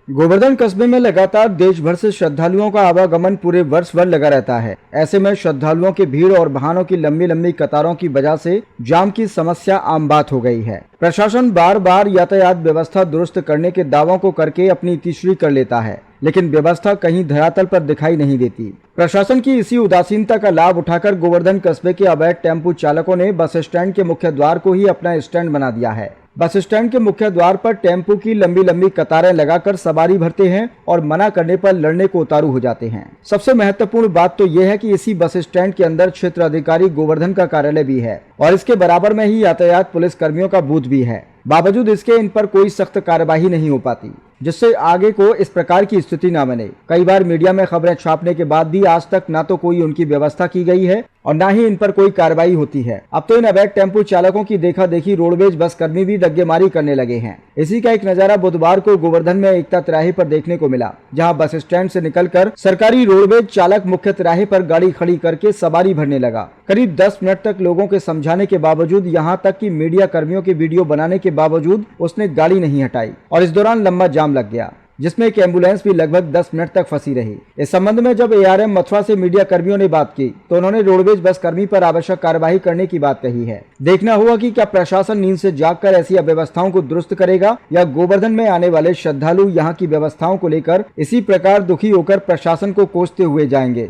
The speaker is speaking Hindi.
गोवर्धन कस्बे में लगातार देश भर से श्रद्धालुओं का आवागमन पूरे वर्ष भर लगा रहता है। ऐसे में श्रद्धालुओं की भीड़ और वाहनों की लंबी लंबी कतारों की वजह से जाम की समस्या आम बात हो गई है। प्रशासन बार बार यातायात व्यवस्था दुरुस्त करने के दावों को करके अपनी तीसरी कर लेता है, लेकिन व्यवस्था कहीं धरातल पर दिखाई नहीं देती। प्रशासन की इसी उदासीनता का लाभ उठाकर गोवर्धन कस्बे के अवैध टेम्पो चालकों ने बस स्टैंड के मुख्य द्वार को ही अपना स्टैंड बना दिया है। बस स्टैंड के मुख्य द्वार पर टेम्पो की लंबी लंबी कतारें लगाकर सवारी भरते हैं और मना करने पर लड़ने को उतारू हो जाते हैं। सबसे महत्वपूर्ण बात तो यह है कि इसी बस स्टैंड के अंदर क्षेत्र अधिकारी गोवर्धन का कार्यालय भी है और इसके बराबर में ही यातायात पुलिस कर्मियों का बूथ भी है। बावजूद इसके इन पर कोई सख्त कार्यवाही नहीं हो पाती, जिससे आगे को इस प्रकार की स्थिति न बने। कई बार मीडिया में खबरें छापने के बाद भी आज तक ना तो कोई उनकी व्यवस्था की गई है और ना ही इन पर कोई कार्रवाई होती है। अब तो इन अवैध टेम्पो चालकों की देखा देखी रोडवेज बस कर्मी भी डग्गेमारी करने लगे हैं। इसी का एक नजारा बुधवार को गोवर्धन में एकता तिराहे पर देखने को मिला, जहां बस स्टैंड से निकलकर सरकारी रोडवेज चालक मुख्य तिराहे पर गाड़ी खड़ी करके सवारी भरने लगा। करीब 10 मिनट तक लोगों के समझाने के बावजूद, यहाँ तक कि मीडिया कर्मियों के वीडियो बनाने के बावजूद उसने गाड़ी नहीं हटाई और इस दौरान लंबा जाम लग गया, जिसमें एक एम्बुलेंस भी लगभग 10 मिनट तक फंसी रही। इस संबंध में जब एआरएम मथुरा से मीडिया कर्मियों ने बात की तो उन्होंने रोडवेज बस कर्मी पर आवश्यक कार्यवाही करने की बात कही है। देखना होगा कि क्या प्रशासन नींद से जागकर ऐसी अव्यवस्थाओं को दुरुस्त करेगा या गोवर्धन में आने वाले श्रद्धालु यहां की व्यवस्थाओं को लेकर इसी प्रकार दुखी होकर प्रशासन को कोसते हुए जाएंगे।